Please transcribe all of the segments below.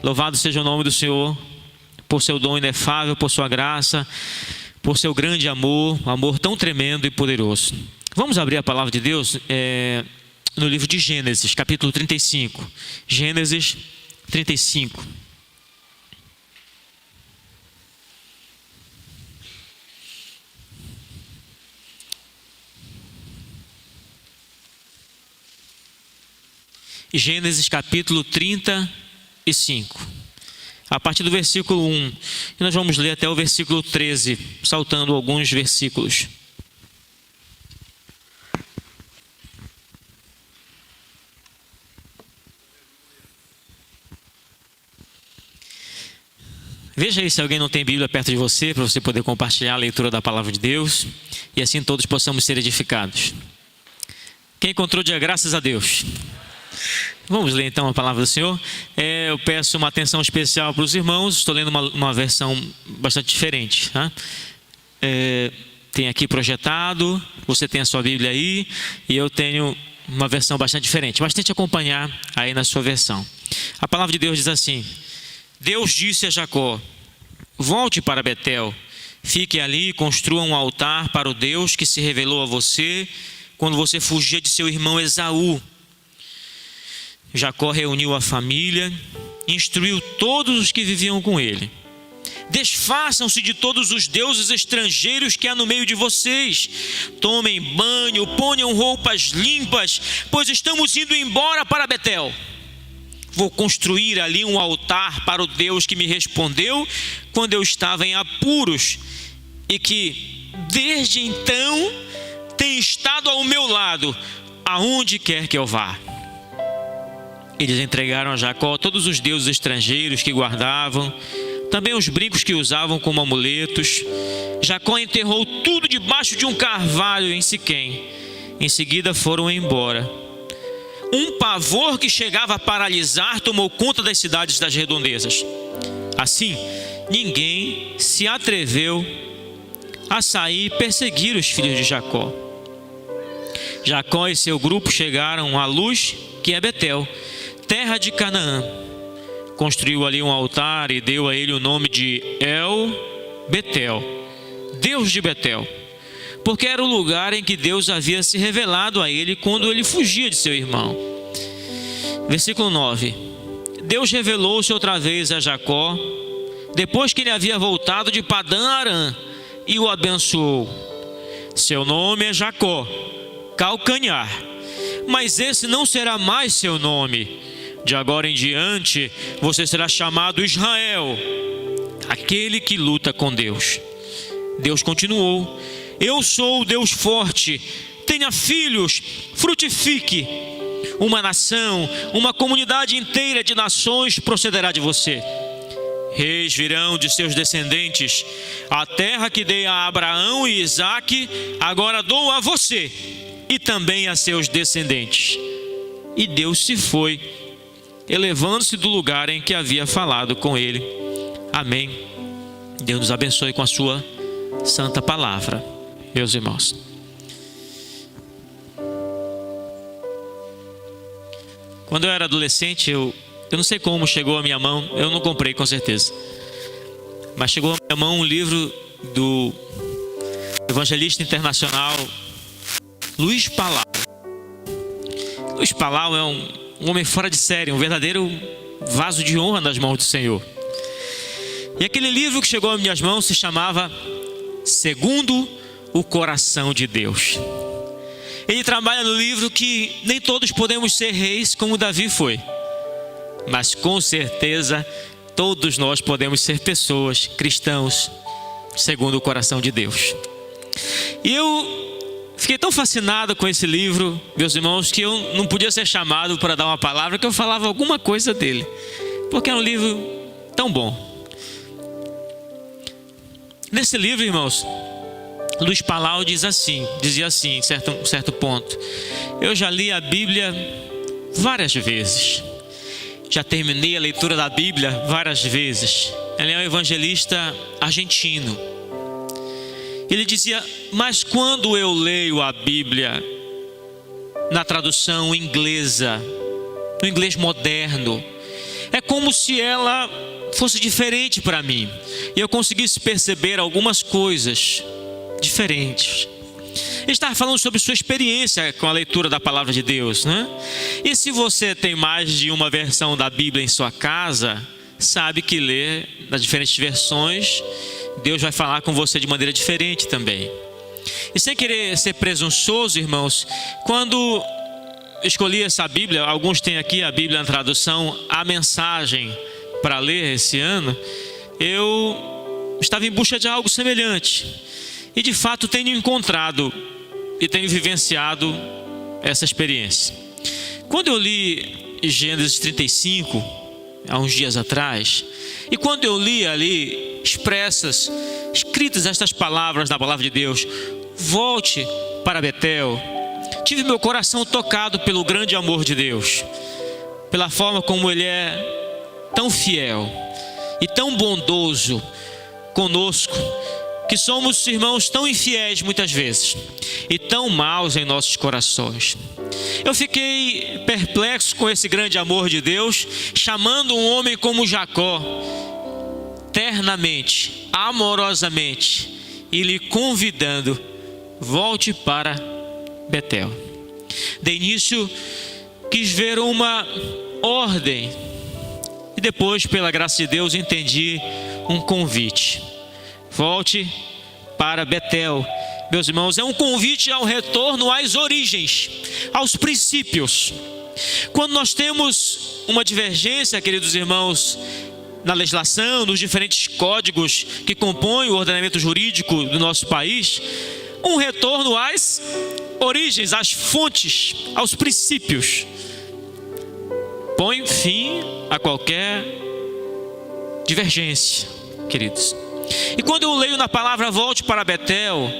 Louvado seja o nome do Senhor, por seu dom inefável, por sua graça, por seu grande amor, um amor tão tremendo e poderoso. Vamos abrir a palavra de Deus no livro de Gênesis, capítulo 35. Gênesis 35. Gênesis capítulo 35, a partir do versículo 1, e nós vamos ler até o versículo 13, saltando alguns versículos. Veja aí se alguém não tem Bíblia perto de você, para você poder compartilhar a leitura da palavra de Deus, e assim todos possamos ser edificados. Quem encontrou, diga graças a Deus. Vamos ler então a palavra do Senhor. Eu peço uma atenção especial para os irmãos. Estou lendo uma versão bastante diferente, tá? Tem aqui projetado, você tem a sua Bíblia aí, e eu tenho uma versão bastante diferente, mas tente acompanhar aí na sua versão. A palavra de Deus diz assim: Deus disse a Jacó: volte para Betel, fique ali e construa um altar para o Deus que se revelou a você quando você fugia de seu irmão Esaú. Jacó reuniu a família, instruiu todos os que viviam com ele: desfaçam-se de todos os deuses estrangeiros que há no meio de vocês, tomem banho, ponham roupas limpas, pois estamos indo embora para Betel. Vou construir ali um altar para o Deus que me respondeu quando eu estava em apuros e que desde então tem estado ao meu lado aonde quer que eu vá. Eles entregaram a Jacó todos os deuses estrangeiros que guardavam, também os brincos que usavam como amuletos. Jacó enterrou tudo debaixo de um carvalho em Siquém. Em seguida foram embora. Um pavor que chegava a paralisar tomou conta das cidades das redondezas. Assim, ninguém se atreveu a sair e perseguir os filhos de Jacó. Jacó e seu grupo chegaram à Luz, que é Betel, terra de Canaã. Construiu ali um altar e deu a ele o nome de El-Betel, Deus de Betel, porque era o lugar em que Deus havia se revelado a ele quando ele fugia de seu irmão. Versículo 9. Deus revelou-se outra vez a Jacó, depois que ele havia voltado de Padã-Arã, e o abençoou. Seu nome é Jacó, calcanhar, mas esse não será mais seu nome. De agora em diante, você será chamado Israel, aquele que luta com Deus. Deus continuou: eu sou o Deus forte, tenha filhos, frutifique. Uma nação, uma comunidade inteira de nações procederá de você. Reis virão de seus descendentes. A terra que dei a Abraão e Isaque, agora dou a você e também a seus descendentes. E Deus se foi, elevando-se do lugar em que havia falado com ele. Amém. Deus nos abençoe com a sua santa palavra, meus irmãos. Quando eu era adolescente, eu não sei como chegou à minha mão, eu não comprei com certeza, mas chegou à minha mão um livro do evangelista internacional Luiz Palau. Luiz Palau é um homem fora de série, um verdadeiro vaso de honra nas mãos do Senhor. E aquele livro que chegou às minhas mãos se chamava Segundo o Coração de Deus. Ele trabalha no livro que nem todos podemos ser reis como Davi foi, mas com certeza todos nós podemos ser pessoas, cristãos, segundo o coração de Deus. E eu fiquei tão fascinado com esse livro, meus irmãos, que eu não podia ser chamado para dar uma palavra, que eu falava alguma coisa dele, porque é um livro tão bom. Nesse livro, irmãos, Luiz Palau dizia assim, em certo ponto: eu já li a Bíblia várias vezes, já terminei a leitura da Bíblia várias vezes. Ele é um evangelista argentino. Ele dizia: mas quando eu leio a Bíblia na tradução inglesa, no inglês moderno, é como se ela fosse diferente para mim, e eu conseguisse perceber algumas coisas diferentes. Ele estava falando sobre sua experiência com a leitura da palavra de Deus, né? E se você tem mais de uma versão da Bíblia em sua casa, sabe que ler nas diferentes versões, Deus vai falar com você de maneira diferente também. E sem querer ser presunçoso, irmãos, quando escolhi essa Bíblia, alguns têm aqui a Bíblia na tradução A Mensagem para ler esse ano, eu estava em busca de algo semelhante. E de fato tenho encontrado e tenho vivenciado essa experiência. Quando eu li Gênesis 35, há uns dias atrás, e quando eu li ali escritas estas palavras da palavra de Deus, volte para Betel, tive meu coração tocado pelo grande amor de Deus, pela forma como Ele é tão fiel e tão bondoso conosco, que somos irmãos tão infiéis muitas vezes e tão maus em nossos corações. Eu fiquei perplexo com esse grande amor de Deus, chamando um homem como Jacó ternamente, amorosamente, e lhe convidando: volte para Betel. De início quis ver uma ordem, e depois, pela graça de Deus, entendi um convite. Volte para Betel. Meus irmãos, é um convite ao retorno às origens, aos princípios. Quando nós temos uma divergência, queridos irmãos, na legislação, nos diferentes códigos que compõem o ordenamento jurídico do nosso país, um retorno às origens, às fontes, aos princípios, põe fim a qualquer divergência, queridos. E quando eu leio na palavra volte para Betel,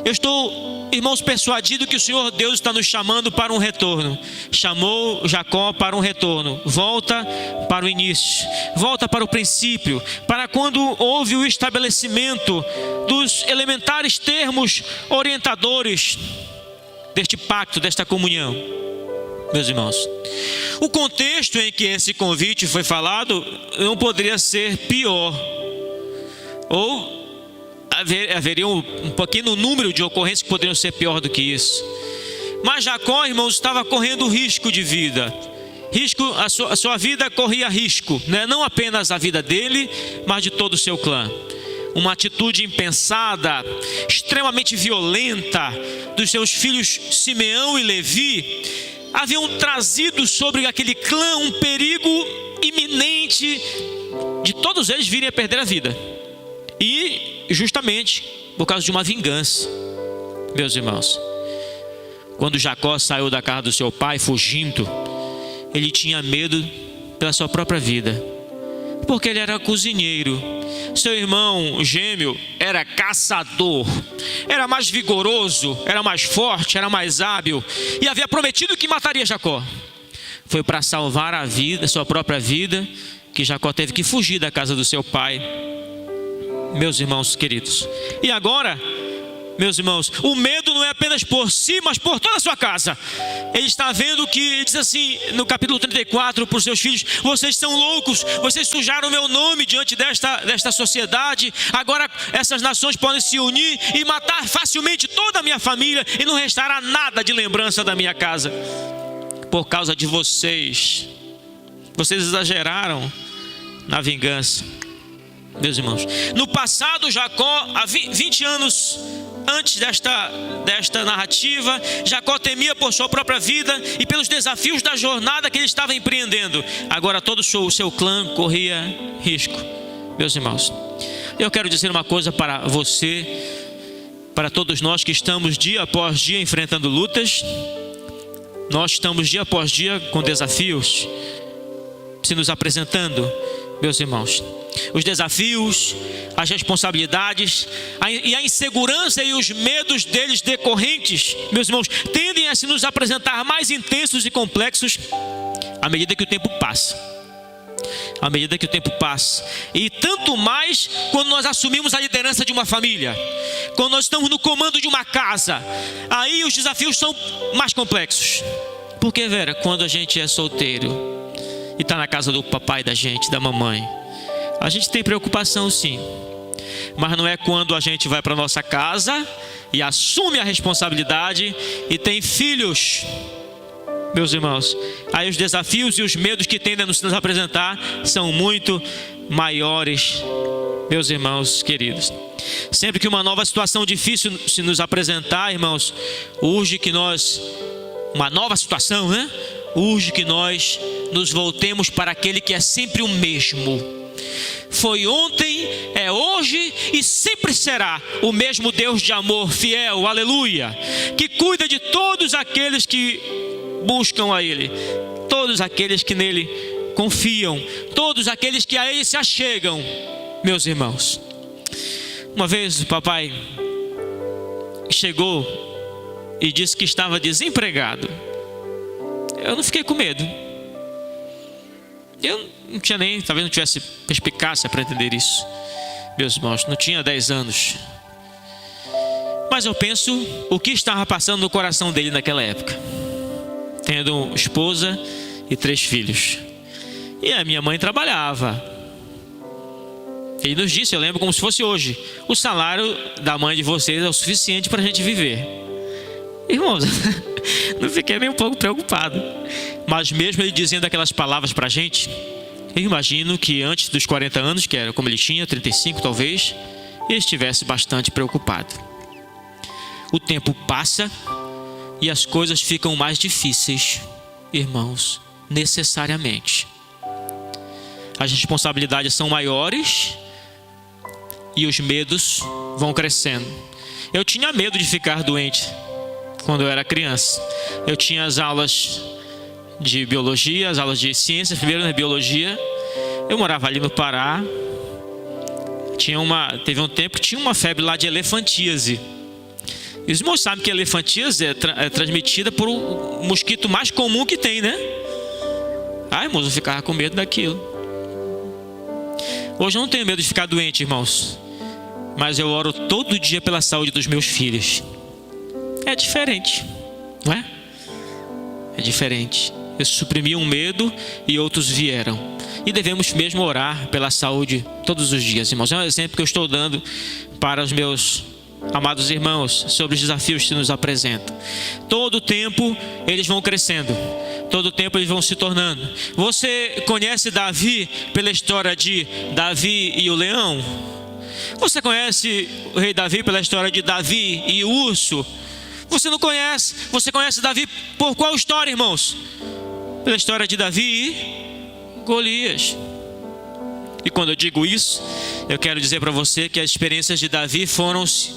eu estou, irmãos, persuadido que o Senhor Deus está nos chamando para um retorno. Chamou Jacó para um retorno. Volta para o início, volta para o princípio, para quando houve o estabelecimento dos elementares termos orientadores deste pacto, desta comunhão. Meus irmãos, o contexto em que esse convite foi falado não poderia ser pior, ou haveria um pequeno número de ocorrências que poderiam ser pior do que isso. Mas Jacó, irmãos, estava correndo risco de vida. A sua vida corria risco, né? Não apenas a vida dele, mas de todo o seu clã. Uma atitude impensada, extremamente violenta dos seus filhos Simeão e Levi haviam trazido sobre aquele clã um perigo iminente de todos eles virem a perder a vida. E justamente por causa de uma vingança. Meus irmãos, quando Jacó saiu da casa do seu pai fugindo, ele tinha medo pela sua própria vida, porque ele era cozinheiro. Seu irmão gêmeo era caçador, era mais vigoroso, era mais forte, era mais hábil, e havia prometido que mataria Jacó. Foi para salvar a vida, sua própria vida, que Jacó teve que fugir da casa do seu pai. Meus irmãos queridos, e agora, meus irmãos, o medo não é apenas por si, mas por toda a sua casa. Ele está vendo que, diz assim no capítulo 34 para os seus filhos: vocês são loucos, vocês sujaram o meu nome diante desta sociedade. Agora essas nações podem se unir e matar facilmente toda a minha família, e não restará nada de lembrança da minha casa. Por causa de vocês, vocês exageraram na vingança. Meus irmãos, no passado, Jacó, há 20 anos antes desta narrativa, Jacó temia por sua própria vida e pelos desafios da jornada que ele estava empreendendo. Agora todo o seu clã corria risco. Meus irmãos, eu quero dizer uma coisa para você, para todos nós que estamos dia após dia enfrentando lutas. Nós estamos dia após dia com desafios se nos apresentando, meus irmãos. Os desafios, as responsabilidades e a insegurança e os medos deles decorrentes, meus irmãos, tendem a se nos apresentar mais intensos e complexos à medida que o tempo passa. À medida que o tempo passa. E tanto mais quando nós assumimos a liderança de uma família, quando nós estamos no comando de uma casa, aí os desafios são mais complexos. Porque, Vera, quando a gente é solteiro, e está na casa do papai da gente, da mamãe. A gente tem preocupação sim, mas não é quando a gente vai para nossa casa e assume a responsabilidade e tem filhos, meus irmãos. Aí os desafios e os medos que tendem a nos apresentar são muito maiores, meus irmãos queridos. Sempre que uma nova situação difícil se nos apresentar, irmãos, urge que nós, uma nova situação, né? Urge que nós nos voltemos para aquele que é sempre o mesmo. Foi ontem, é hoje e sempre será o mesmo Deus de amor fiel, aleluia, que cuida de todos aqueles que buscam a Ele, todos aqueles que nele confiam, todos aqueles que a Ele se achegam, meus irmãos. Uma vez o papai chegou e disse que estava desempregado. Eu não fiquei com medo. Eu não tinha nem, talvez não tivesse perspicácia para entender isso, meus irmãos, não tinha 10 anos. Mas eu penso o que estava passando no coração dele naquela época, tendo esposa e 3 filhos. E a minha mãe trabalhava. Ele nos disse, eu lembro como se fosse hoje: o salário da mãe de vocês é o suficiente para a gente viver. Irmãos, não fiquei nem um pouco preocupado. Mas mesmo ele dizendo aquelas palavras para a gente, eu imagino que antes dos 40 anos, que era como ele tinha, 35 talvez, ele estivesse bastante preocupado. O tempo passa e as coisas ficam mais difíceis, irmãos, necessariamente. As responsabilidades são maiores e os medos vão crescendo. Eu tinha medo de ficar doente quando eu era criança. Eu tinha as aulas de biologia, as aulas de ciências, primeiro na biologia. Eu morava ali no Pará. Teve um tempo que tinha uma febre lá de elefantíase. E os irmãos sabem que a elefantíase é transmitida por um mosquito mais comum que tem, né? Ai, irmãos, eu ficava com medo daquilo. Hoje eu não tenho medo de ficar doente, irmãos, mas eu oro todo dia pela saúde dos meus filhos. É diferente, não é? É diferente. Eu suprimi um medo e outros vieram. E devemos mesmo orar pela saúde todos os dias, irmãos. É um exemplo que eu estou dando para os meus amados irmãos sobre os desafios que nos apresentam. Todo tempo eles vão crescendo, todo tempo eles vão se tornando. Você conhece Davi pela história de Davi e o leão? Você conhece o rei Davi pela história de Davi e o urso? Você não conhece. Você conhece Davi por qual história, irmãos? Pela história de Davi e Golias. E quando eu digo isso, eu quero dizer para você que as experiências de Davi foram se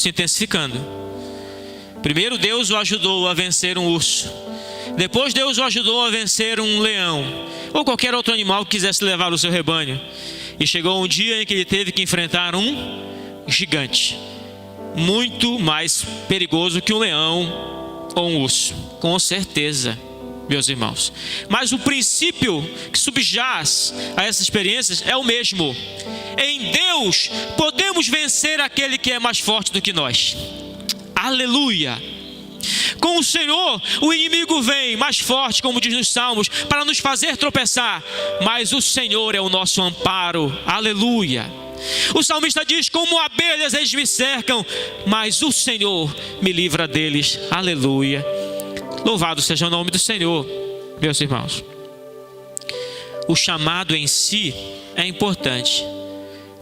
intensificando. Primeiro Deus o ajudou a vencer um urso. Depois Deus o ajudou a vencer um leão, ou qualquer outro animal que quisesse levar o seu rebanho. E chegou um dia em que ele teve que enfrentar um gigante, muito mais perigoso que um leão ou um urso, com certeza, meus irmãos. Mas o princípio que subjaz a essas experiências é o mesmo. Em Deus podemos vencer aquele que é mais forte do que nós. Aleluia! Com o Senhor o inimigo vem mais forte, como diz nos Salmos, para nos fazer tropeçar, mas o Senhor é o nosso amparo. Aleluia! O salmista diz: como abelhas eles me cercam, mas o Senhor me livra deles. Aleluia! Louvado seja o nome do Senhor, meus irmãos. O chamado em si é importante.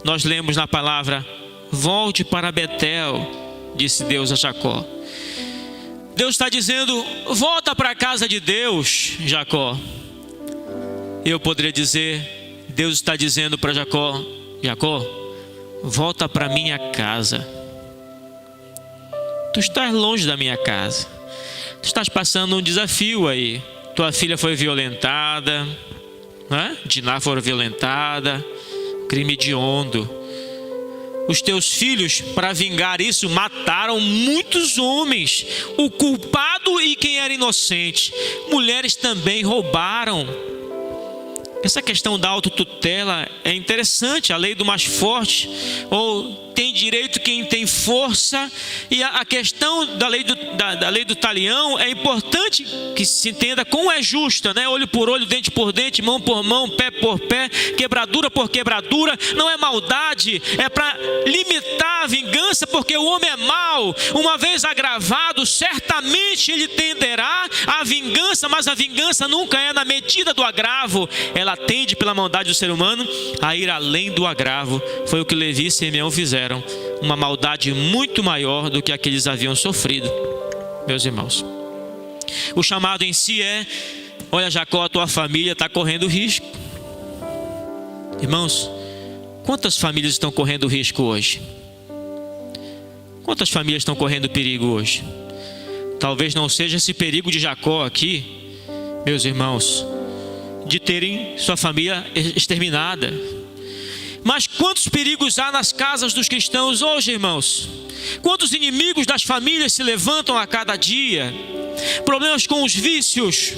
Nós lemos na palavra: volte para Betel, disse Deus a Jacó. Deus está dizendo: volta para a casa de Deus, Jacó. Eu poderia dizer: Deus está dizendo para Jacó: Jacó, volta para minha casa. Tu estás longe da minha casa. Tu estás passando um desafio aí. Tua filha foi violentada, né? Diná foi violentada, crime hediondo. Os teus filhos, para vingar isso, mataram muitos homens, o culpado e quem era inocente. Mulheres também roubaram. Essa questão da autotutela é interessante. A lei do mais forte, ou tem direito quem tem força. E a questão da lei do talião é importante que se entenda como é justa, né? Olho por olho, dente por dente, mão por mão, pé por pé, quebradura por quebradura. Não é maldade, é para limitar a vingança, porque o homem é mau. Uma vez agravado, certamente ele tenderá à vingança, mas a vingança nunca é na medida do agravo. Ela tende, pela maldade do ser humano, a ir além do agravo. Foi o que Levi e Simeão fizeram, uma maldade muito maior do que a que eles haviam sofrido. Meus irmãos, o chamado em si é: olha, Jacó, a tua família está correndo risco. Irmãos, quantas famílias estão correndo risco hoje? Quantas famílias estão correndo perigo hoje? Talvez não seja esse perigo de Jacó aqui, meus irmãos, de terem sua família exterminada. Mas quantos perigos há nas casas dos cristãos hoje, irmãos? Quantos inimigos das famílias se levantam a cada dia? Problemas com os vícios,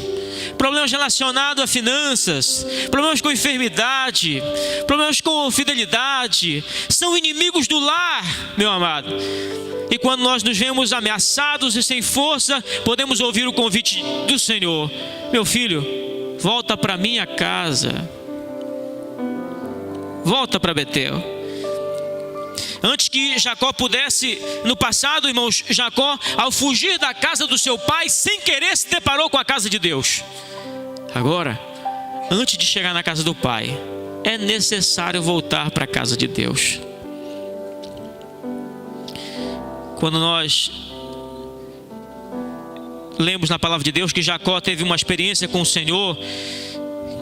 problemas relacionados a finanças, problemas com enfermidade, problemas com fidelidade. São inimigos do lar, meu amado. E quando nós nos vemos ameaçados e sem força, podemos ouvir o convite do Senhor: meu filho, volta para minha casa. Volta para Betel. Antes que Jacó pudesse, no passado, irmãos, Jacó, ao fugir da casa do seu pai, sem querer se deparou com a casa de Deus. Agora, antes de chegar na casa do pai, é necessário voltar para a casa de Deus. Quando nós lemos na palavra de Deus que Jacó teve uma experiência com o Senhor,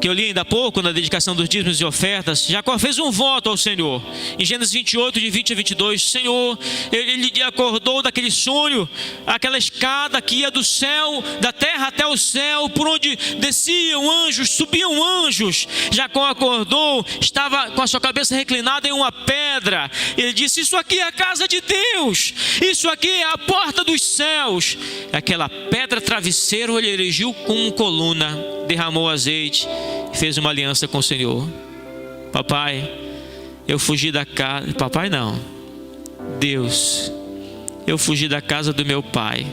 que eu li ainda há pouco na dedicação dos dízimos e ofertas, Jacó fez um voto ao Senhor. Em Gênesis 28, de 20 a 22, Senhor, ele acordou daquele sonho, aquela escada que ia do céu, da terra até o céu, por onde desciam anjos, subiam anjos. Jacó acordou, estava com a sua cabeça reclinada em uma pedra. Ele disse: isso aqui é a casa de Deus, isso aqui é a porta dos céus. Aquela pedra travesseiro ele erigiu como coluna, derramou azeite, fez uma aliança com o Senhor. Papai, eu fugi da casa. Papai não, Deus, eu fugi da casa do meu pai.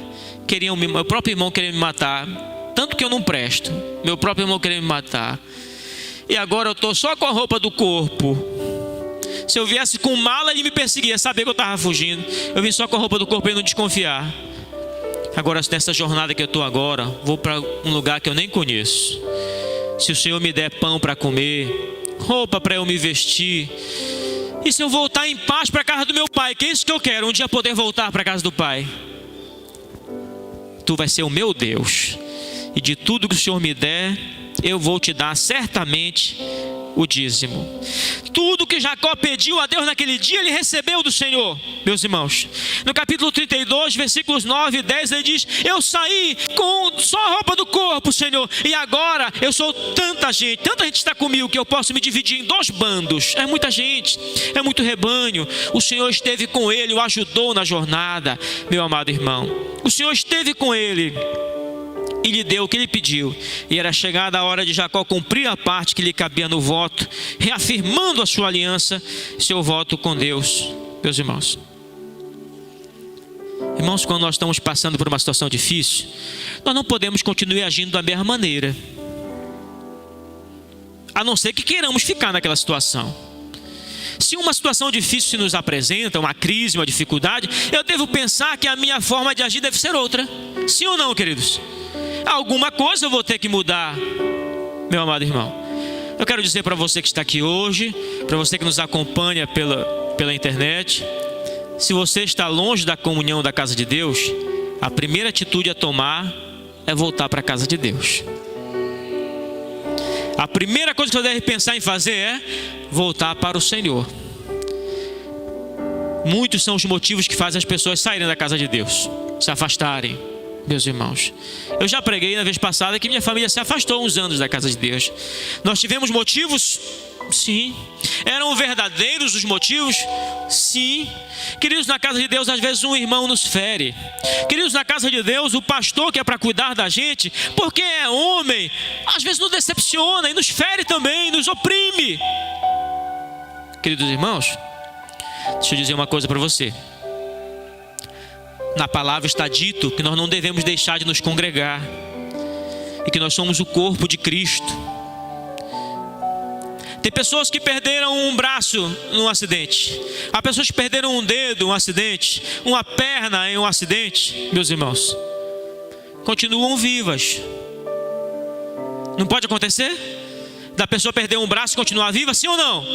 Meu próprio irmão queria me matar, tanto que eu não presto. Meu próprio irmão queria me matar, e agora eu estou só com a roupa do corpo. Se eu viesse com mala, ele me perseguia, sabia que eu estava fugindo. Eu vim só com a roupa do corpo e não desconfiar. Agora, nessa jornada que eu estou agora, vou para um lugar que eu nem conheço. Se o Senhor me der pão para comer, roupa para eu me vestir, e se eu voltar em paz para a casa do meu pai, que é isso que eu quero, um dia poder voltar para a casa do pai. Tu vai ser o meu Deus, e de tudo que o Senhor me der, eu vou te dar certamente o dízimo. Tudo que Jacó pediu a Deus naquele dia, ele recebeu do Senhor, meus irmãos. No capítulo 32, versículos 9 e 10, ele diz: eu saí com só a roupa do corpo, Senhor, e agora eu sou tanta gente está comigo, que eu posso me dividir em 2 bandos. É muita gente, é muito rebanho. O Senhor esteve com ele, o ajudou na jornada, meu amado irmão. O Senhor esteve com ele e lhe deu o que ele pediu. E era chegada a hora de Jacó cumprir a parte que lhe cabia no voto, reafirmando a sua aliança, seu voto com Deus. Meus irmãos, quando nós estamos passando por uma situação difícil, nós não podemos continuar agindo da mesma maneira, a não ser que queiramos ficar naquela situação. Se uma situação difícil se nos apresenta, uma crise, uma dificuldade, eu devo pensar que a minha forma de agir deve ser outra. Sim ou não, queridos? Alguma coisa eu vou ter que mudar, meu amado irmão. Eu quero dizer para você que está aqui hoje, para você que nos acompanha pela internet, se você está longe da comunhão da casa de Deus, a primeira atitude a tomar é voltar para a casa de Deus. A primeira coisa que você deve pensar em fazer é voltar para o Senhor. Muitos são os motivos que fazem as pessoas saírem da casa de Deus, se afastarem. Meus irmãos, eu já preguei na vez passada que minha família se afastou uns anos da casa de Deus. Nós tivemos motivos? Sim. Eram verdadeiros os motivos? Sim. Queridos, na casa de Deus, às vezes um irmão nos fere. Queridos, na casa de Deus, o pastor que é para cuidar da gente, porque é homem, às vezes nos decepciona e nos fere também, nos oprime. Queridos irmãos, deixa eu dizer uma coisa para você. Na palavra está dito que nós não devemos deixar de nos congregar e que nós somos o corpo de Cristo. Tem pessoas que perderam um braço num acidente. Há pessoas que perderam um dedo em um acidente, uma perna em um acidente. Meus irmãos, continuam vivas. Não pode acontecer? Da pessoa perder um braço e continuar viva, sim ou não?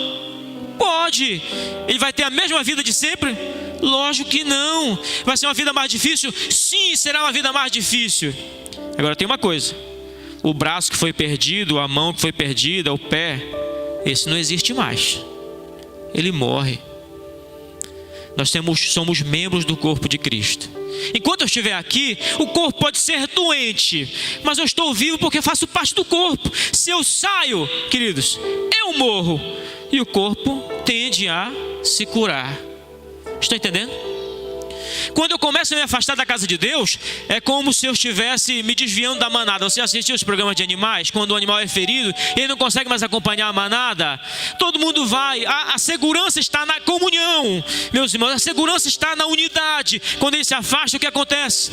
Pode. Ele vai ter a mesma vida de sempre? Lógico que não. Vai ser uma vida mais difícil? Sim, será uma vida mais difícil. Agora tem uma coisa: o braço que foi perdido, a mão que foi perdida, o pé, esse não existe mais. Ele morre. Nós somos membros do corpo de Cristo. Enquanto eu estiver aqui, o corpo pode ser doente, mas eu estou vivo porque faço parte do corpo. Se eu saio, queridos, eu morro e o corpo tende a se curar. Estão entendendo? Quando eu começo a me afastar da casa de Deus, é como se eu estivesse me desviando da manada. Você assistiu os programas de animais? Quando o animal é ferido, ele não consegue mais acompanhar a manada. Todo mundo vai. A segurança está na comunhão, meus irmãos. A segurança está na unidade. Quando ele se afasta, o que acontece?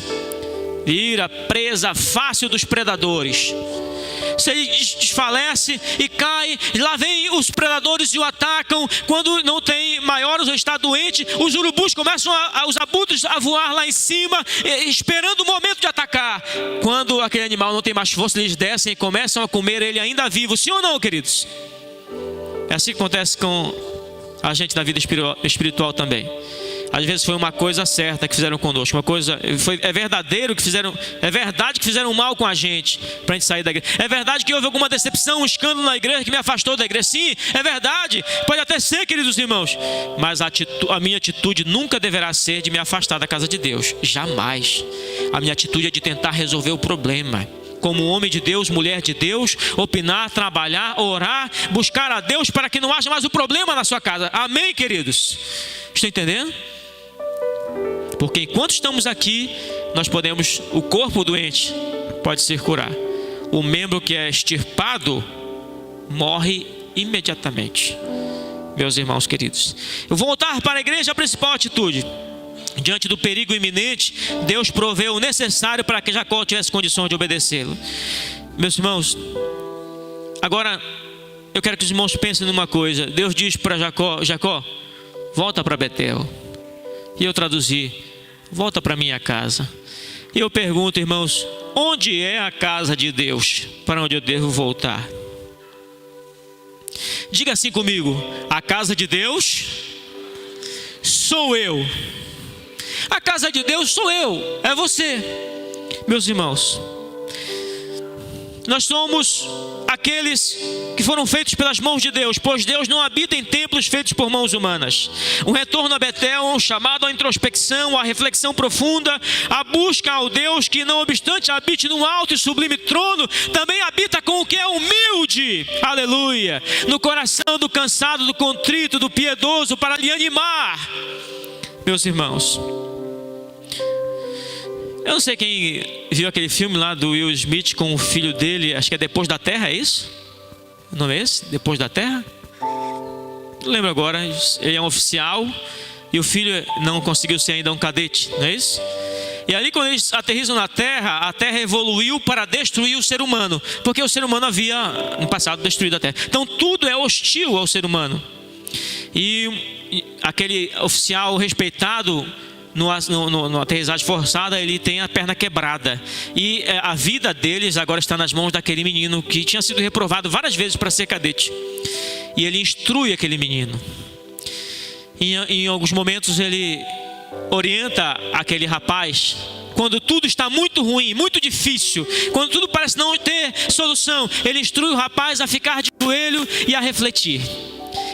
Vira presa fácil dos predadores. Se ele desfalece e cai, lá vem os predadores e o atacam. Quando não tem maiores ou está doente, os urubus começam os abutres a voar lá em cima, esperando o momento de atacar. Quando aquele animal não tem mais força, eles descem e começam a comer ele ainda vivo. Sim ou não, queridos? É assim que acontece com a gente na vida espiritual também. Às vezes foi uma coisa certa que fizeram conosco, é verdadeiro que fizeram, é verdade que fizeram mal com a gente para a gente sair da igreja. É verdade que houve alguma decepção, um escândalo na igreja que me afastou da igreja. Sim, é verdade, pode até ser, queridos irmãos, mas a minha atitude nunca deverá ser de me afastar da casa de Deus, jamais. A minha atitude é de tentar resolver o problema. Como homem de Deus, mulher de Deus, opinar, trabalhar, orar, buscar a Deus para que não haja mais o problema na sua casa. Amém, queridos? Estão entendendo? Porque enquanto estamos aqui, nós podemos, o corpo doente pode se curar. O membro que é extirpado morre imediatamente. Meus irmãos queridos, eu vou voltar para a igreja. A principal atitude: diante do perigo iminente, Deus proveu o necessário para que Jacó tivesse condição de obedecê-lo. Meus irmãos, agora eu quero que os irmãos pensem numa coisa. Deus diz para Jacó: Jacó, volta para Betel. E eu traduzi: volta para minha casa. E eu pergunto, irmãos, onde é a casa de Deus? Para onde eu devo voltar? Diga assim comigo: a casa de Deus sou eu. A casa de Deus sou eu, é você. Meus irmãos, nós somos aqueles que foram feitos pelas mãos de Deus, pois Deus não habita em templos feitos por mãos humanas. O retorno a Betel é um chamado à introspecção, à reflexão profunda, à busca ao Deus que, não obstante habite num alto e sublime trono, também habita com o que é humilde, aleluia, no coração do cansado, do contrito, do piedoso, para lhe animar. Meus irmãos, eu não sei quem viu aquele filme lá do Will Smith com o filho dele, acho que é Depois da Terra, é isso? O nome é esse? Depois da Terra? Não lembro agora. Ele é um oficial e o filho não conseguiu ser ainda um cadete, não é isso? E ali, quando eles aterrissam na Terra, a Terra evoluiu para destruir o ser humano, porque o ser humano havia no passado destruído a Terra. Então tudo é hostil ao ser humano. E aquele oficial respeitado, no aterrissagem forçada, ele tem a perna quebrada. E a vida deles agora está nas mãos daquele menino que tinha sido reprovado várias vezes para ser cadete. E ele instrui aquele menino. Em alguns momentos ele orienta aquele rapaz. Quando tudo está muito ruim, muito difícil, quando tudo parece não ter solução, ele instrui o rapaz a ficar de joelho e a refletir.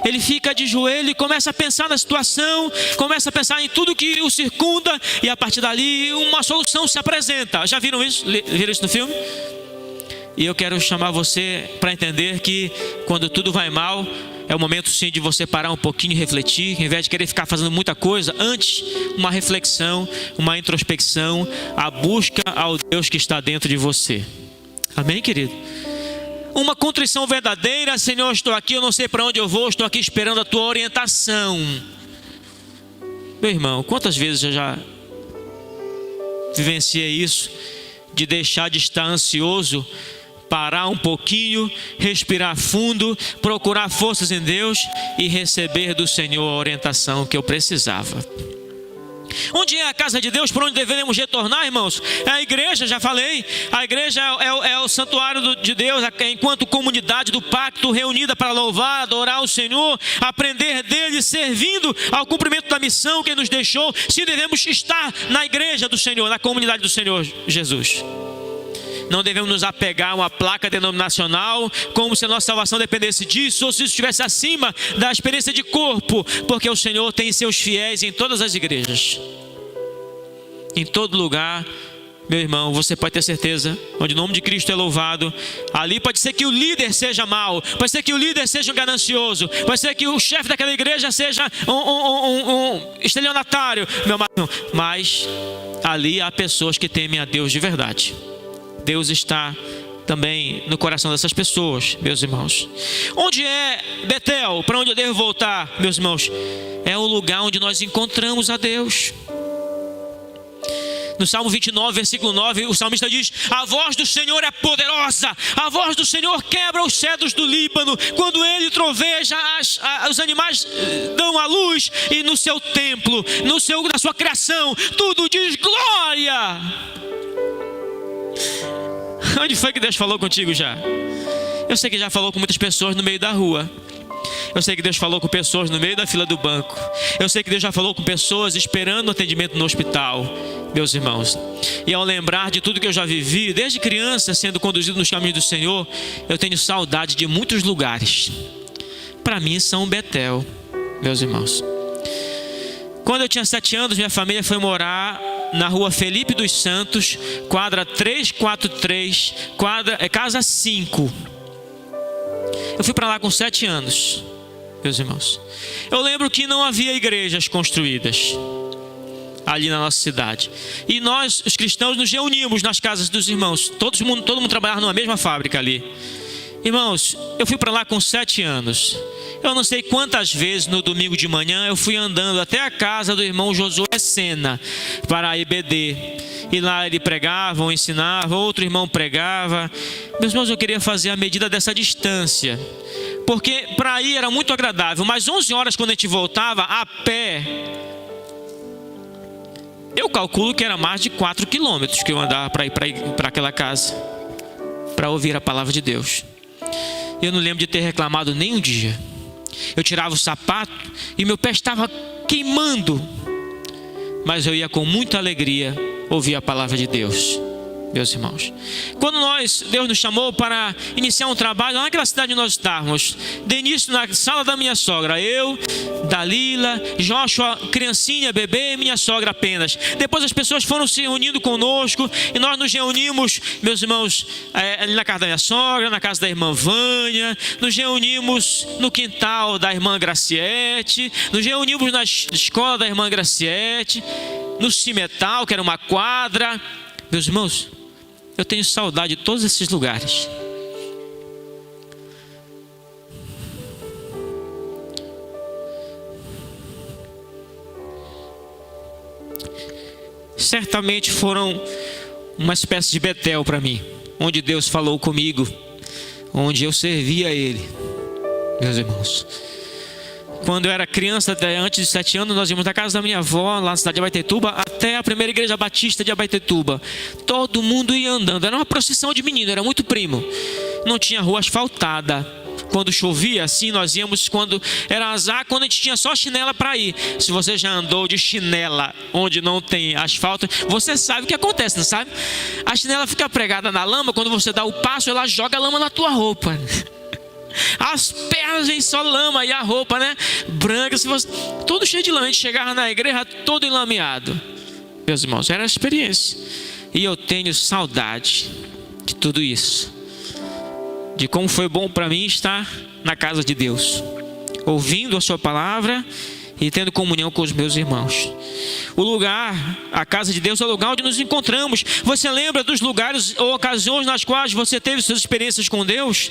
Ele fica de joelho e começa a pensar na situação, começa a pensar em tudo que o circunda, e a partir dali uma solução se apresenta. Já viram isso? Viram isso no filme? E eu quero chamar você para entender que quando tudo vai mal, é o momento sim de você parar um pouquinho e refletir, ao invés de querer ficar fazendo muita coisa. Antes, uma reflexão, uma introspecção, a busca ao Deus que está dentro de você. Amém, querido? Uma contrição verdadeira: Senhor, estou aqui, eu não sei para onde eu vou, estou aqui esperando a tua orientação. Meu irmão, quantas vezes eu já vivenciei isso, de deixar de estar ansioso, parar um pouquinho, respirar fundo, procurar forças em Deus e receber do Senhor a orientação que eu precisava. Onde é a casa de Deus? Por onde devemos retornar, irmãos? É a igreja, já falei. A igreja é o santuário de Deus, enquanto comunidade do pacto, reunida para louvar, adorar o Senhor, aprender dele, servindo ao cumprimento da missão que ele nos deixou. Sim, devemos estar na igreja do Senhor, na comunidade do Senhor Jesus. Não devemos nos apegar a uma placa denominacional, como se a nossa salvação dependesse disso, ou se isso estivesse acima da experiência de corpo, porque o Senhor tem seus fiéis em todas as igrejas, em todo lugar. Meu irmão, você pode ter certeza, onde o nome de Cristo é louvado, ali pode ser que o líder seja mau, pode ser que o líder seja um ganancioso, pode ser que o chefe daquela igreja seja um estelionatário, meu irmão, mas ali há pessoas que temem a Deus de verdade. Deus está também no coração dessas pessoas, meus irmãos. Onde é Betel? Para onde eu devo voltar, meus irmãos? É o lugar onde nós encontramos a Deus. No Salmo 29, versículo 9, o salmista diz: a voz do Senhor é poderosa, a voz do Senhor quebra os cedros do Líbano. Quando ele troveja, os animais dão a luz, e no seu templo, na sua criação, tudo diz glória. Onde foi que Deus falou contigo já? Eu sei que já falou com muitas pessoas no meio da rua. Eu sei que Deus falou com pessoas no meio da fila do banco. Eu sei que Deus já falou com pessoas esperando o atendimento no hospital, meus irmãos. E ao lembrar de tudo que eu já vivi, desde criança sendo conduzido nos caminhos do Senhor, eu tenho saudade de muitos lugares. Para mim são Betel, meus irmãos. Quando eu tinha 7 anos, minha família foi morar na rua Felipe dos Santos, quadra 343, casa 5. Eu fui para lá com 7 anos, meus irmãos. Eu lembro que não havia igrejas construídas ali na nossa cidade. E nós, os cristãos, nos reunimos nas casas dos irmãos. Todo mundo trabalhava numa mesma fábrica ali. Irmãos, eu fui para lá com 7 anos. Eu não sei quantas vezes no domingo de manhã eu fui andando até a casa do irmão Josué Sena, para a IBD. E lá ele pregava ou ensinava, outro irmão pregava. Meus irmãos, eu queria fazer a medida dessa distância, porque para ir era muito agradável. Mas 11 horas quando a gente voltava a pé, eu calculo que era mais de 4 quilômetros que eu andava para ir para aquela casa, para ouvir a palavra de Deus. Eu não lembro de ter reclamado nem um dia. Eu tirava o sapato e meu pé estava queimando, mas eu ia com muita alegria ouvir a palavra de Deus, meus irmãos. Quando Deus nos chamou para iniciar um trabalho lá naquela cidade onde nós estávamos, de início na sala da minha sogra, eu, Dalila, Joshua, criancinha, bebê, e minha sogra apenas. Depois as pessoas foram se reunindo conosco e nós nos reunimos, meus irmãos, ali na casa da minha sogra, na casa da irmã Vânia, nos reunimos no quintal da irmã Graciete, nos reunimos na escola da irmã Graciete, no Cimetal, que era uma quadra. Meus irmãos, eu tenho saudade de todos esses lugares. Certamente foram uma espécie de Betel para mim, onde Deus falou comigo, onde eu servia a Ele, meus irmãos. Quando eu era criança, até antes de 7 anos, nós íamos da casa da minha avó, lá na cidade de Abaetetuba, até a primeira igreja batista de Abaetetuba. Todo mundo ia andando, era uma procissão de menino, era muito primo. Não tinha rua asfaltada. Quando chovia, assim, nós íamos, quando era azar, quando a gente tinha só chinela para ir. Se você já andou de chinela onde não tem asfalto, você sabe o que acontece, não sabe? A chinela fica pregada na lama, quando você dá o passo, ela joga a lama na tua roupa. As pernas vêm só lama e a roupa, né, branca, tudo cheio de lama. A gente chegava na igreja todo enlameado. Meus irmãos, era a experiência. E eu tenho saudade de tudo isso, de como foi bom para mim estar na casa de Deus. ouvindo a sua palavra e tendo comunhão com os meus irmãos. O lugar, a casa de Deus, é o lugar onde nos encontramos. Você lembra dos lugares ou ocasiões nas quais você teve suas experiências com Deus?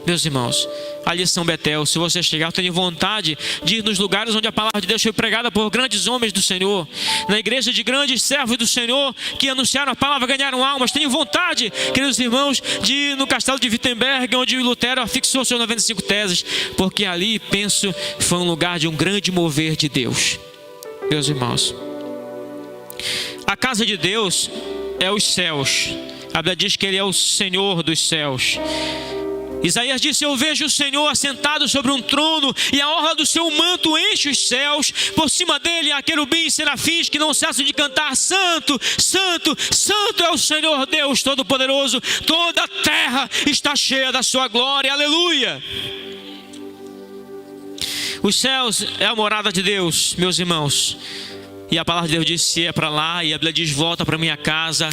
Meus irmãos, ali em São Betel, se você chegar, eu tenho vontade de ir nos lugares onde a palavra de Deus foi pregada por grandes homens do Senhor, na igreja de grandes servos do Senhor, que anunciaram a palavra, ganharam almas. Tenho vontade, queridos irmãos, de ir no castelo de Wittenberg, onde Lutero afixou suas 95 teses, porque ali, penso, foi um lugar de um grande mover de Deus. Meus irmãos, a casa de Deus é os céus. A Bíblia diz que Ele é o Senhor dos céus. Isaías disse: eu vejo o Senhor assentado sobre um trono, e a orla do seu manto enche os céus. Por cima dele há querubins e serafins que não cessam de cantar: santo, santo, santo é o Senhor Deus Todo-Poderoso. Toda a terra está cheia da sua glória. Aleluia. Os céus é a morada de Deus, meus irmãos. E a palavra de Deus diz: se é para lá, e a Bíblia diz: volta para minha casa.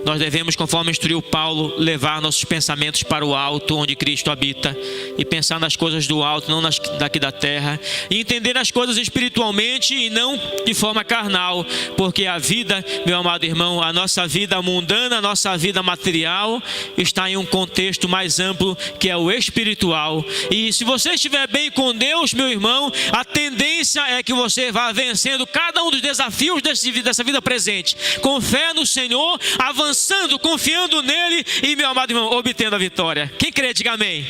Nós devemos, conforme instruiu Paulo, levar nossos pensamentos para o alto, onde Cristo habita, e pensar nas coisas do alto, não nas daqui da terra, e entender as coisas espiritualmente e não de forma carnal, porque a vida, meu amado irmão, a nossa vida mundana, a nossa vida material, está em um contexto mais amplo, que é o espiritual. E se você estiver bem com Deus, meu irmão, a tendência é que você vá vencendo cada um dos desafios dessa vida presente, com fé no Senhor, avançando, confiando nele e, meu amado irmão, obtendo a vitória. Quem crê, diga amém.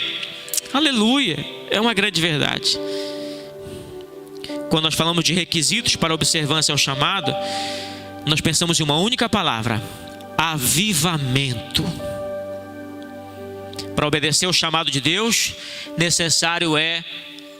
Aleluia. É uma grande verdade. Quando nós falamos de requisitos para a observância ao chamado, nós pensamos em uma única palavra: avivamento. Para obedecer ao chamado de Deus, necessário é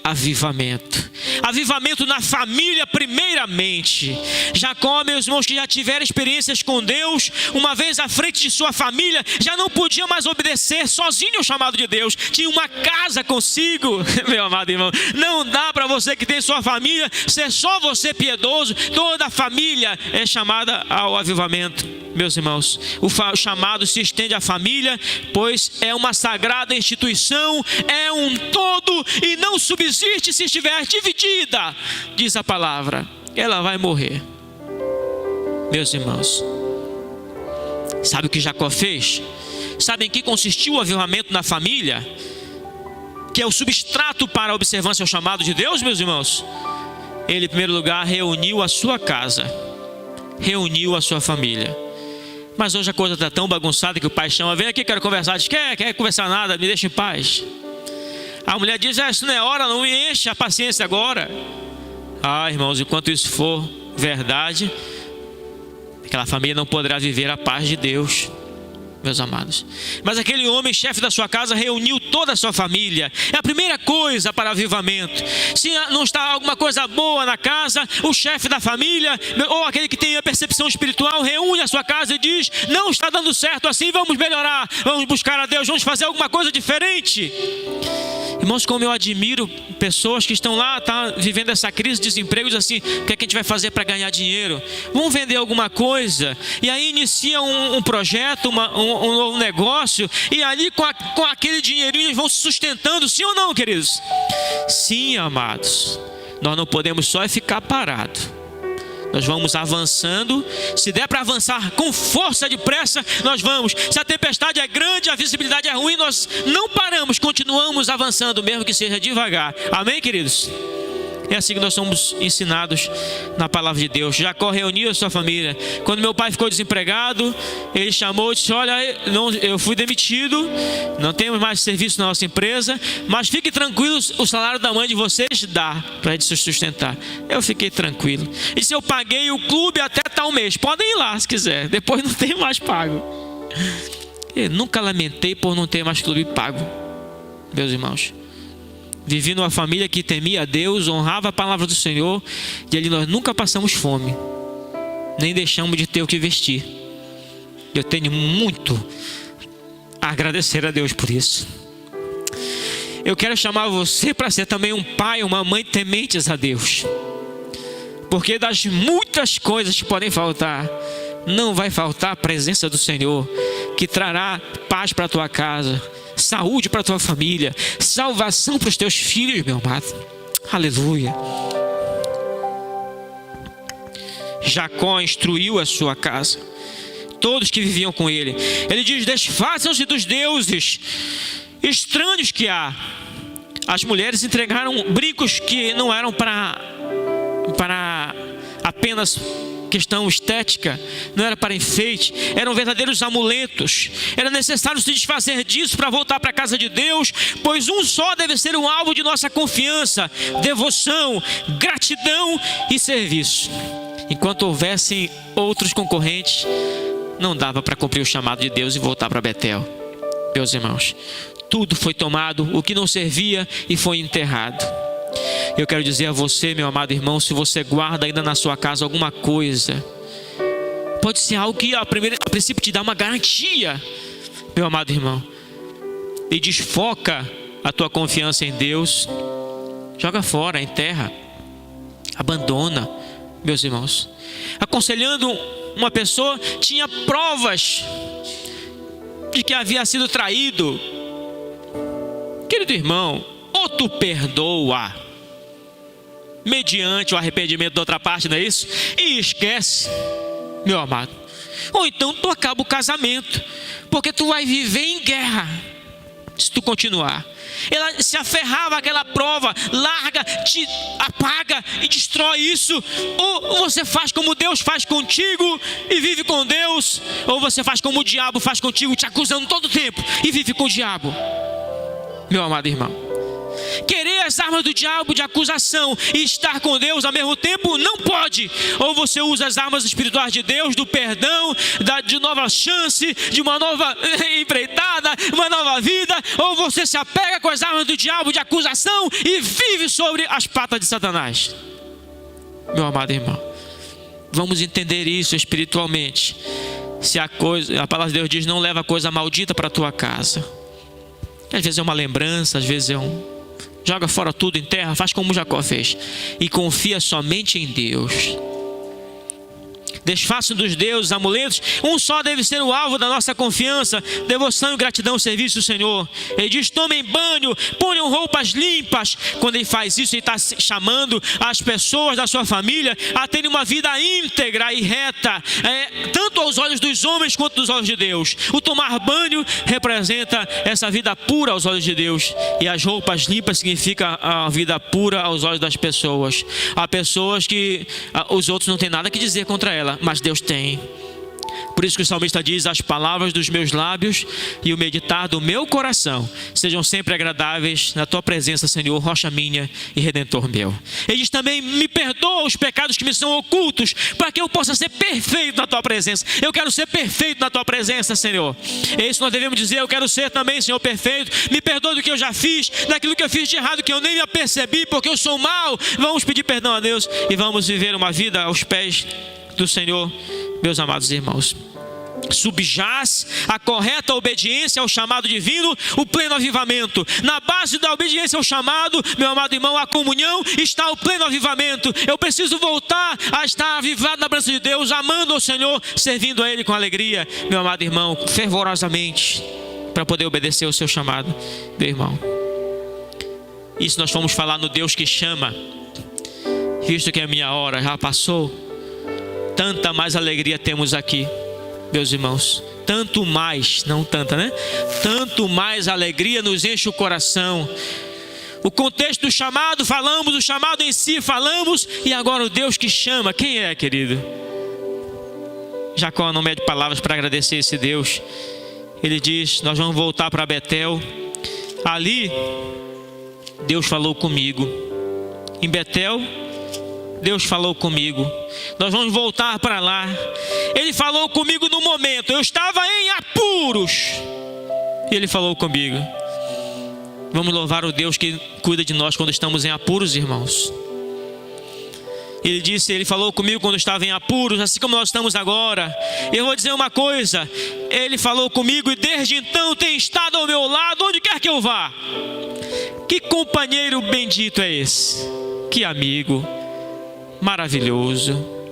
avivamento. Avivamento na família primeiramente. Jacó, meus irmãos, que já tiveram experiências com Deus, uma vez à frente de sua família, já não podia mais obedecer sozinho ao chamado de Deus. Tinha uma casa consigo. Meu amado irmão, não dá para você que tem sua família ser só você piedoso. Toda a família é chamada ao avivamento. Meus irmãos, o chamado se estende à família, pois é uma sagrada instituição, é um todo e não subsiste se estiver dividida, diz a palavra. Ela vai morrer. Meus irmãos, sabe o que Jacó fez? Sabe em que consistiu o avivamento na família? Que é o substrato para a observância ao chamado de Deus, meus irmãos. Ele, em primeiro lugar, reuniu a sua casa, reuniu a sua família. Mas hoje a coisa está tão bagunçada que o pai chama: vem aqui, quero conversar. Diz: quer conversar nada, me deixa em paz. A mulher diz: isso não é hora, não me enche a paciência agora. Irmãos, enquanto isso for verdade, aquela família não poderá viver a paz de Deus, meus amados. Mas aquele homem, chefe da sua casa, reuniu toda a sua família. É a primeira coisa para avivamento. Se não está alguma coisa boa na casa, o chefe da família, ou aquele que tem a percepção espiritual, reúne a sua casa e diz: não está dando certo assim, vamos melhorar, vamos buscar a Deus, vamos fazer alguma coisa diferente. Irmãos, como eu admiro pessoas que estão lá, vivendo essa crise de desemprego, diz assim: o que é que a gente vai fazer para ganhar dinheiro? Vamos vender alguma coisa. E aí inicia um projeto, um novo negócio, e ali com aquele dinheirinho eles vão se sustentando. Sim ou não, queridos? Sim, amados. Nós não podemos só ficar parados. Nós vamos avançando. Se der para avançar com força, depressa, nós vamos. Se a tempestade é grande, a visibilidade é ruim, nós não paramos, continuamos avançando, mesmo que seja devagar. Amém, queridos? É assim que nós somos ensinados na palavra de Deus. Jacó reuniu a sua família. Quando meu pai ficou desempregado, ele chamou e disse: olha, eu fui demitido, não temos mais serviço na nossa empresa, mas fiquem tranquilos, o salário da mãe de vocês dá para a gente se sustentar. Eu fiquei tranquilo. E disse: eu paguei o clube até tal mês, podem ir lá se quiser, depois não tem mais pago. Eu nunca lamentei por não ter mais clube pago, meus irmãos. Vivi numa família que temia a Deus, honrava a palavra do Senhor, e ali nós nunca passamos fome, nem deixamos de ter o que vestir. Eu tenho muito a agradecer a Deus por isso. Eu quero chamar você para ser também um pai, uma mãe tementes a Deus, porque das muitas coisas que podem faltar, não vai faltar a presença do Senhor, que trará paz para a tua casa, saúde para a tua família, salvação para os teus filhos, meu amado. Aleluia. Jacó instruiu a sua casa, todos que viviam com ele. Ele diz: desfaçam-se dos deuses estranhos que há. As mulheres entregaram brincos que não eram para apenas questão estética, não era para enfeite, eram verdadeiros amuletos. Era necessário se desfazer disso para voltar para a casa de Deus, pois um só deve ser o alvo de nossa confiança, devoção, gratidão e serviço. Enquanto houvessem outros concorrentes, não dava para cumprir o chamado de Deus e voltar para Betel. Meus irmãos, tudo foi tomado, o que não servia, e foi enterrado. Eu quero dizer a você, meu amado irmão, se você guarda ainda na sua casa alguma coisa, pode ser algo que a princípio te dá uma garantia, meu amado irmão, e desfoca a tua confiança em Deus, joga fora, enterra, abandona. Meus irmãos, aconselhando uma pessoa, tinha provas de que havia sido traído. Querido irmão, ou tu perdoa mediante o arrependimento da outra parte, não é isso? E esquece, meu amado. Ou então tu acaba o casamento, porque tu vai viver em guerra se tu continuar. Ela se aferrava àquela prova, larga, te apaga e destrói isso. Ou você faz como Deus faz contigo e vive com Deus, ou você faz como o diabo faz contigo, te acusando todo o tempo e vive com o diabo. Meu amado irmão, querer as armas do diabo de acusação e estar com Deus ao mesmo tempo não pode. Ou você usa as armas espirituais de Deus, do perdão, de nova chance, de uma nova empreitada, uma nova vida, ou você se apega com as armas do diabo de acusação e vive sobre as patas de Satanás. Meu amado irmão, vamos entender isso espiritualmente. Se a palavra de Deus diz: não leva coisa maldita para a tua casa. Às vezes é uma lembrança, às vezes joga fora tudo, enterra, faz como Jacó fez e confia somente em Deus. Desfaçam dos deuses, amuletos. Um só deve ser o alvo da nossa confiança, devoção e gratidão, serviço do Senhor. Ele diz: tomem banho, ponham roupas limpas. Quando ele faz isso, ele está chamando as pessoas da sua família a terem uma vida íntegra e reta, tanto aos olhos dos homens quanto dos olhos de Deus. O tomar banho representa essa vida pura aos olhos de Deus, e as roupas limpas significa a vida pura aos olhos das pessoas. Há pessoas que os outros não têm nada que dizer contra ela, mas Deus tem. Por isso que o salmista diz: as palavras dos meus lábios e o meditar do meu coração sejam sempre agradáveis na tua presença, Senhor, rocha minha e redentor meu. Ele diz também: me perdoa os pecados que me são ocultos, para que eu possa ser perfeito na tua presença. Eu quero ser perfeito na tua presença, Senhor. É isso que nós devemos dizer: eu quero ser também, Senhor, perfeito. Me perdoa do que eu já fiz, daquilo que eu fiz de errado, que eu nem me apercebi, porque eu sou mau. Vamos pedir perdão a Deus e vamos viver uma vida aos pés do Senhor. Meus amados irmãos, subjaz a correta obediência ao chamado divino, o pleno avivamento. Na base da obediência ao chamado, meu amado irmão, a comunhão, está o pleno avivamento. Eu preciso voltar a estar avivado na presença de Deus, amando ao Senhor, servindo a Ele com alegria, meu amado irmão, fervorosamente, para poder obedecer ao seu chamado. Meu irmão, isso nós vamos falar no Deus que chama. Visto que a minha hora já passou, tanta mais alegria temos aqui, meus irmãos. Tanto mais, não tanta, né? Tanto mais alegria nos enche o coração. O contexto do chamado, falamos, o chamado em si, falamos, e agora o Deus que chama, quem é, querido? Jacó não mede palavras para agradecer esse Deus. Ele diz: nós vamos voltar para Betel. Ali, Deus falou comigo. Em Betel, Deus falou comigo. Nós vamos voltar para lá. Ele falou comigo no momento. Eu estava em apuros e Ele falou comigo. Vamos louvar o Deus que cuida de nós quando estamos em apuros, irmãos. Ele disse: Ele falou comigo quando eu estava em apuros, assim como nós estamos agora. Eu vou dizer uma coisa: Ele falou comigo e desde então tem estado ao meu lado onde quer que eu vá. Que companheiro bendito é esse? Que amigo maravilhoso.